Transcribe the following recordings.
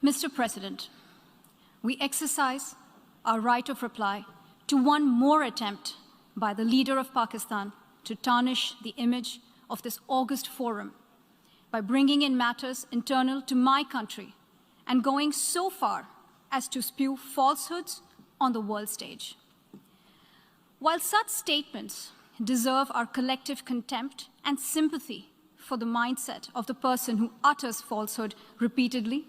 Mr. President, we exercise our right of reply to one more attempt by the leader of Pakistan to tarnish the image of this august forum by bringing in matters internal to my country and going so far as to spew falsehoods on the world stage. While such statements deserve our collective contempt and sympathy for the mindset of the person who utters falsehood repeatedly,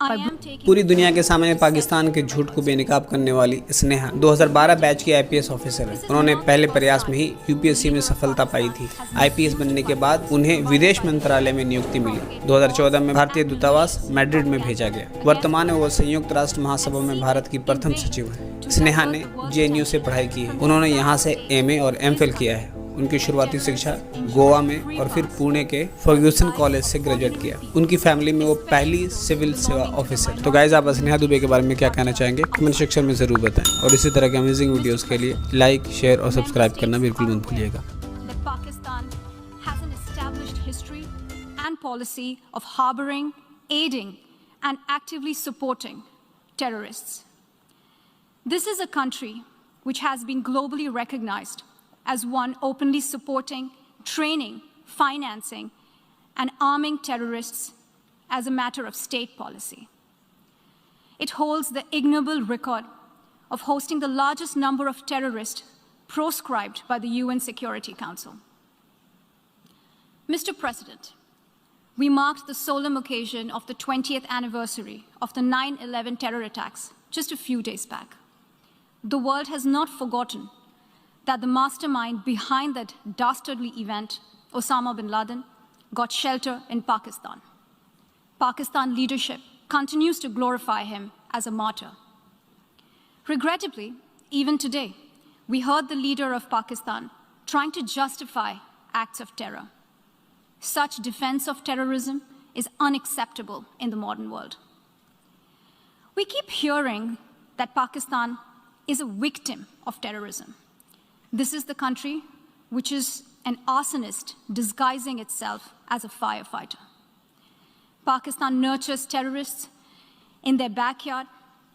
पूरी दुनिया के सामने पाकिस्तान के झूठ को बेनकाब करने वाली स्नेहा 2012 बैच की आईपीएस ऑफिसर है। उन्होंने पहले प्रयास में ही यूपीएससी में सफलता पाई थी। आईपीएस बनने के बाद उन्हें विदेश मंत्रालय में नियुक्ति मिली। 2014 में भारतीय दूतावास मैड्रिड में भेजा गया। वर्तमान में वो संयुक्त राष्ट्र महासभा में भारत की प्रथम सचिव है। स्नेहा ने जेएनयू से पढ़ाई की है। उन्होंने यहाँ से एमए और एमफिल किया है। उनकी शुरुआती शिक्षा गोवा में और फिर पुणे के फर्ग्यूसन कॉलेज से ग्रेजुएट किया। उनकी फैमिली में वो पहली सिविल सेवा ऑफिसर। तो गाइस, आप स्नेहा दुबे के बारे में क्या कहना चाहेंगे कमेंट सेक्शन में जरूर बताएं और इसी तरह के अमेजिंग वीडियोस के लिए लाइक, शेयर और सब्सक्राइब करना बिल्कुल मत भूलिएगा। Pakistan has an established history and policy of harboring, aiding and actively supporting terrorists. This is a country which has been globally recognized as one openly supporting, training, financing, and arming terrorists as a matter of state policy. It holds the ignoble record of hosting the largest number of terrorists proscribed by the UN Security Council. Mr. President, we marked the solemn occasion of the 20th anniversary of the 9/11 terror attacks just a few days back. The world has not forgotten that the mastermind behind that dastardly event, Osama bin Laden, got shelter in Pakistan. Pakistan leadership continues to glorify him as a martyr. Regrettably, even today, we heard the leader of Pakistan trying to justify acts of terror. Such defense of terrorism is unacceptable in the modern world. We keep hearing that Pakistan is a victim of terrorism. This is the country which is an arsonist disguising itself as a firefighter. Pakistan nurtures terrorists in their backyard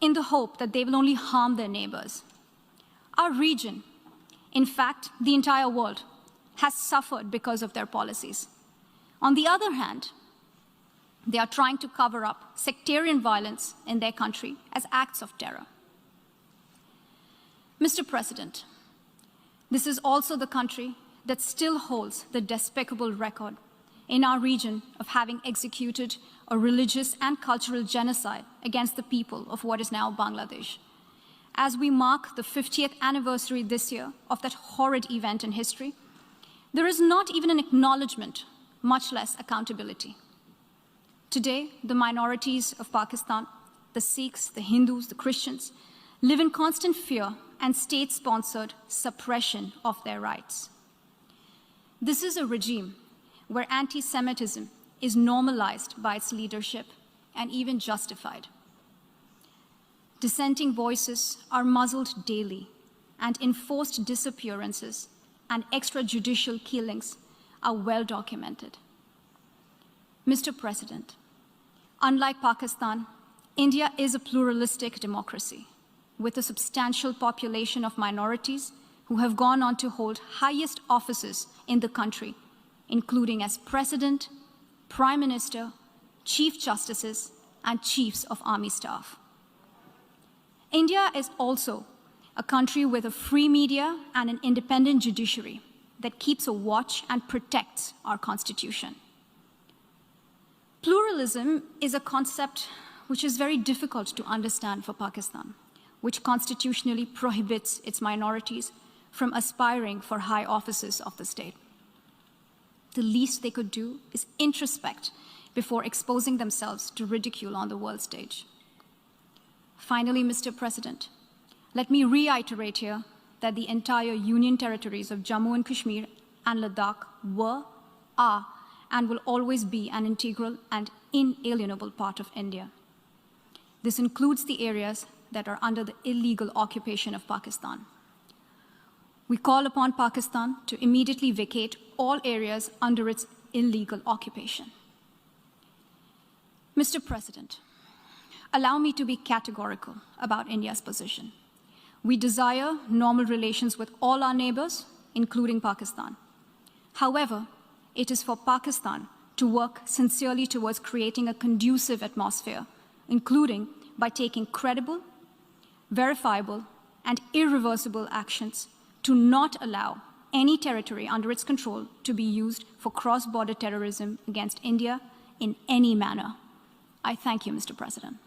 in the hope that they will only harm their neighbors. Our region, in fact, the entire world, has suffered because of their policies. On the other hand, they are trying to cover up sectarian violence in their country as acts of terror. Mr. President, this is also the country that still holds the despicable record in our region of having executed a religious and cultural genocide against the people of what is now Bangladesh. As we mark the 50th anniversary this year of that horrid event in history, there is not even an acknowledgement, much less accountability. Today, the minorities of Pakistan, the Sikhs, the Hindus, the Christians, live in constant fear and state-sponsored suppression of their rights. This is a regime where anti-Semitism is normalized by its leadership and even justified. Dissenting voices are muzzled daily, and enforced disappearances and extrajudicial killings are well documented. Mr. President, unlike Pakistan, India is a pluralistic democracy with a substantial population of minorities who have gone on to hold highest offices in the country, including as President, Prime Minister, Chief Justices, and Chiefs of Army Staff. India is also a country with a free media and an independent judiciary that keeps a watch and protects our Constitution. Pluralism is a concept which is very difficult to understand for Pakistan, which constitutionally prohibits its minorities from aspiring for high offices of the state. The least they could do is introspect before exposing themselves to ridicule on the world stage. Finally, Mr. President, let me reiterate here that the entire Union territories of Jammu and Kashmir and Ladakh were, are, and will always be an integral and inalienable part of India. This includes the areas that are under the illegal occupation of Pakistan. We call upon Pakistan to immediately vacate all areas under its illegal occupation. Mr. President, allow me to be categorical about India's position. We desire normal relations with all our neighbors, including Pakistan. However, it is for Pakistan to work sincerely towards creating a conducive atmosphere, including by taking credible, verifiable, and irreversible actions to not allow any territory under its control to be used for cross-border terrorism against India in any manner. I thank you, Mr. President.